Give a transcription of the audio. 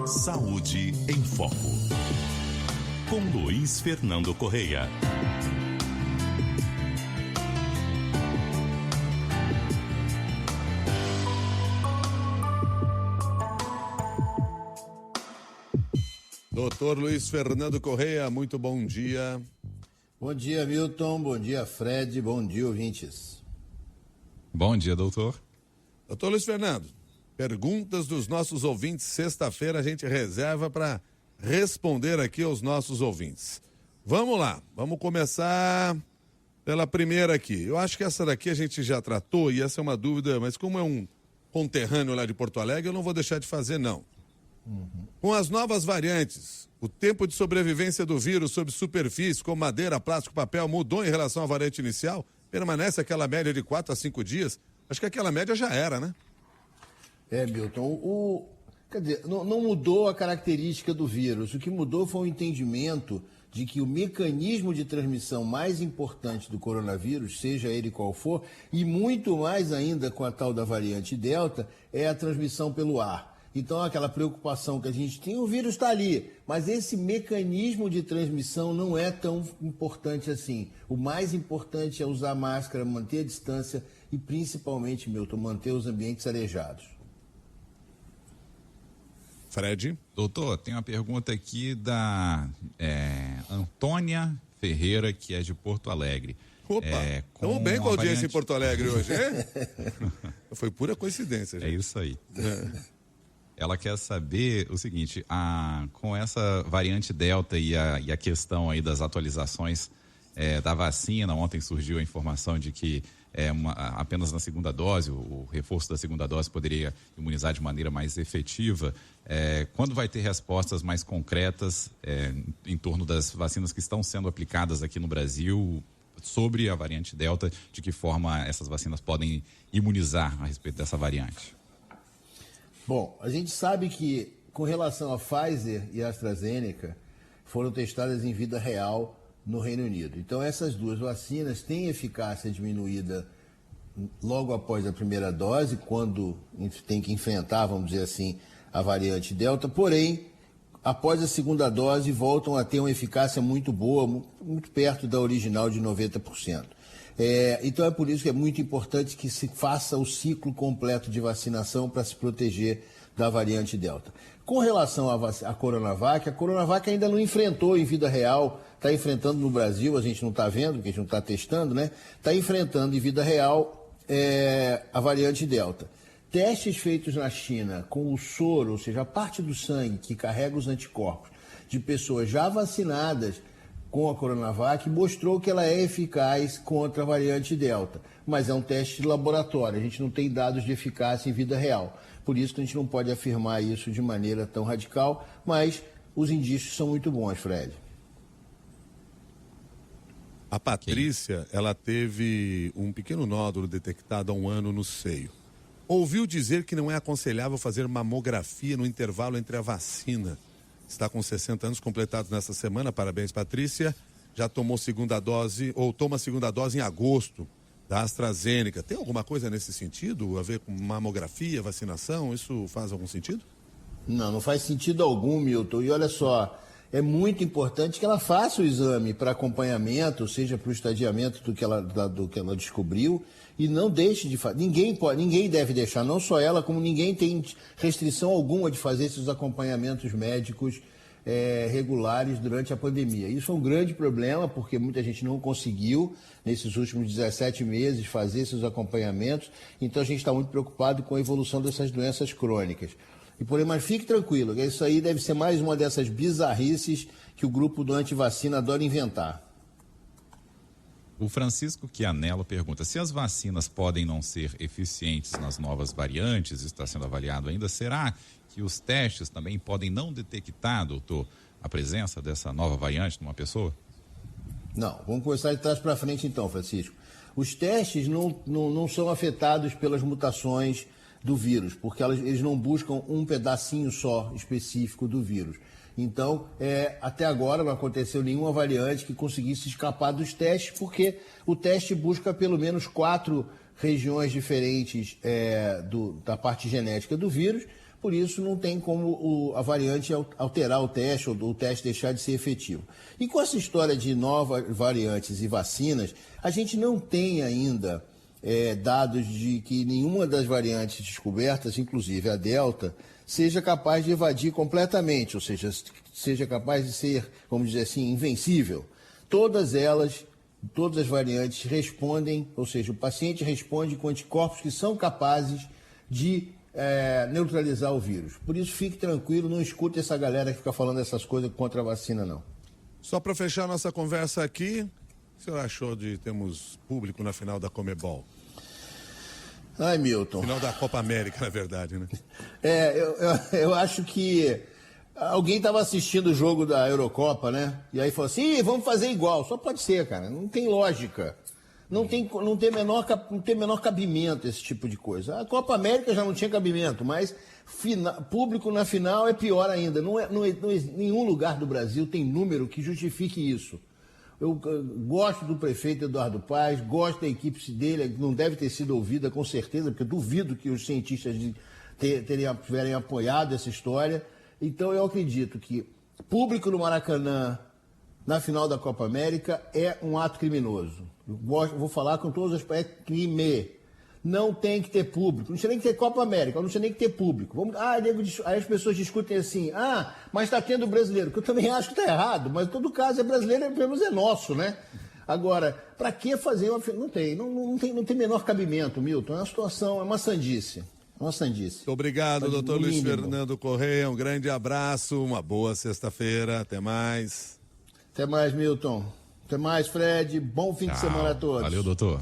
Saúde em Foco, com Luiz Fernando Correia. Doutor Luiz Fernando Correia, muito bom dia. Bom dia, Milton. Bom dia, Fred. Bom dia, ouvintes. Bom dia, doutor. Doutor Luiz Fernando, perguntas dos nossos ouvintes. Sexta-feira a gente reserva para responder aqui aos nossos ouvintes. Vamos lá, vamos começar pela primeira aqui. Eu acho que essa daqui a gente já tratou e essa é uma dúvida, mas como é um conterrâneo lá de Porto Alegre, eu não vou deixar de fazer, não. Com as novas variantes, o tempo de sobrevivência do vírus sobre superfície, como madeira, plástico, papel, mudou em relação à variante inicial? Permanece aquela média de 4 a 5 dias? Acho que aquela média já era, né? Milton, quer dizer, não mudou a característica do vírus. O que mudou foi o entendimento de que o mecanismo de transmissão mais importante do coronavírus, seja ele qual for, e muito mais ainda com a tal da variante Delta, é a transmissão pelo ar. Então, aquela preocupação que a gente tem, o vírus está ali, mas esse mecanismo de transmissão não é tão importante assim. O mais importante é usar máscara, manter a distância e, principalmente, Milton, manter os ambientes arejados. Fred? Doutor, tem uma pergunta aqui da Antônia Ferreira, que é de Porto Alegre. Opa, estamos bem com a audiência em Porto Alegre hoje, hein? Foi pura coincidência, gente. É isso aí. Ela quer saber o seguinte, com essa variante Delta e a questão aí das atualizações da vacina, ontem surgiu a informação de que apenas na segunda dose, o reforço da segunda dose poderia imunizar de maneira mais efetiva. Quando vai ter respostas mais concretas em torno das vacinas que estão sendo aplicadas aqui no Brasil sobre a variante Delta, de que forma essas vacinas podem imunizar a respeito dessa variante? Bom, a gente sabe que com relação a Pfizer e a AstraZeneca foram testadas em vida real no Reino Unido. Então essas duas vacinas têm eficácia diminuída logo após a primeira dose, quando tem que enfrentar, vamos dizer assim, a variante Delta, porém, após a segunda dose voltam a ter uma eficácia muito boa, muito perto da original de 90%. Então é por isso que é muito importante que se faça o ciclo completo de vacinação para se proteger da variante Delta. Com relação à Coronavac, a Coronavac ainda não enfrentou em vida real, está enfrentando no Brasil, a gente não está vendo, porque a gente não está testando, né? Está enfrentando em vida real a variante Delta. Testes feitos na China com o soro, ou seja, a parte do sangue que carrega os anticorpos de pessoas já vacinadas com a Coronavac, mostrou que ela é eficaz contra a variante Delta. Mas é um teste de laboratório, a gente não tem dados de eficácia em vida real. Por isso que a gente não pode afirmar isso de maneira tão radical, mas os indícios são muito bons, Fred. A Patrícia, ela teve um pequeno nódulo detectado há um ano no seio. Ouviu dizer que não é aconselhável fazer mamografia no intervalo entre a vacina. Está com 60 anos completados nessa semana, parabéns, Patrícia. Já tomou segunda dose, ou toma segunda dose em agosto, da AstraZeneca. Tem alguma coisa nesse sentido, a ver com mamografia, vacinação? Isso faz algum sentido? Não faz sentido algum, Milton. E olha só, é muito importante que ela faça o exame para acompanhamento, ou seja, para o estadiamento do que ela descobriu, e não deixe de fazer. Ninguém deve deixar, não só ela, como ninguém tem restrição alguma de fazer esses acompanhamentos médicos regulares durante a pandemia. Isso é um grande problema, porque muita gente não conseguiu, nesses últimos 17 meses, fazer esses acompanhamentos, então a gente está muito preocupado com a evolução dessas doenças crônicas. Mas fique tranquilo, isso aí deve ser mais uma dessas bizarrices que o grupo do antivacina adora inventar. O Francisco Chianello pergunta, se as vacinas podem não ser eficientes nas novas variantes, está sendo avaliado ainda, será que os testes também podem não detectar, doutor, a presença dessa nova variante numa pessoa? Não, vamos começar de trás para frente então, Francisco. Os testes não são afetados pelas mutações do vírus, porque eles não buscam um pedacinho só específico do vírus. Então, até agora não aconteceu nenhuma variante que conseguisse escapar dos testes, porque o teste busca pelo menos 4 regiões diferentes da parte genética do vírus, Por isso, não tem como a variante alterar o teste, ou o teste deixar de ser efetivo. E com essa história de novas variantes e vacinas, a gente não tem ainda dados de que nenhuma das variantes descobertas, inclusive a Delta, seja capaz de evadir completamente, ou seja, seja capaz de ser, vamos dizer assim, invencível. Todas as variantes respondem, ou seja, o paciente responde com anticorpos que são capazes de neutralizar o vírus. Por isso, fique tranquilo, não escute essa galera que fica falando essas coisas contra a vacina, não. Só para fechar nossa conversa aqui, o que o senhor achou de termos público na final da Comebol? Ai, Milton. Final da Copa América, na verdade, né? Eu acho que alguém estava assistindo o jogo da Eurocopa, né? E aí falou assim, vamos fazer igual. Só pode ser, cara. Não tem lógica. Não tem menor cabimento esse tipo de coisa. A Copa América já não tinha cabimento, mas público na final é pior ainda. Nenhum lugar do Brasil tem número que justifique isso. Eu gosto do prefeito Eduardo Paes, gosto da equipe dele, não deve ter sido ouvida com certeza, porque eu duvido que os cientistas tiverem apoiado essa história. Então eu acredito que público no Maracanã na final da Copa América é um ato criminoso. Vou falar com todos os aspectos, crime. Não tem que ter público. Não tinha nem que ter Copa América, não tinha nem que ter público. Aí as pessoas discutem assim, mas está tendo brasileiro, que eu também acho que está errado, mas em todo caso é brasileiro, pelo menos é nosso, né? Agora, para que fazer uma... Não tem menor cabimento, Milton. É uma situação, é uma sandice. Uma sandice. Obrigado, doutor Luiz Fernando Correia. Um grande abraço, uma boa sexta-feira. Até mais. Até mais, Milton. Até mais, Fred. Bom fim de semana a todos. Valeu, doutor.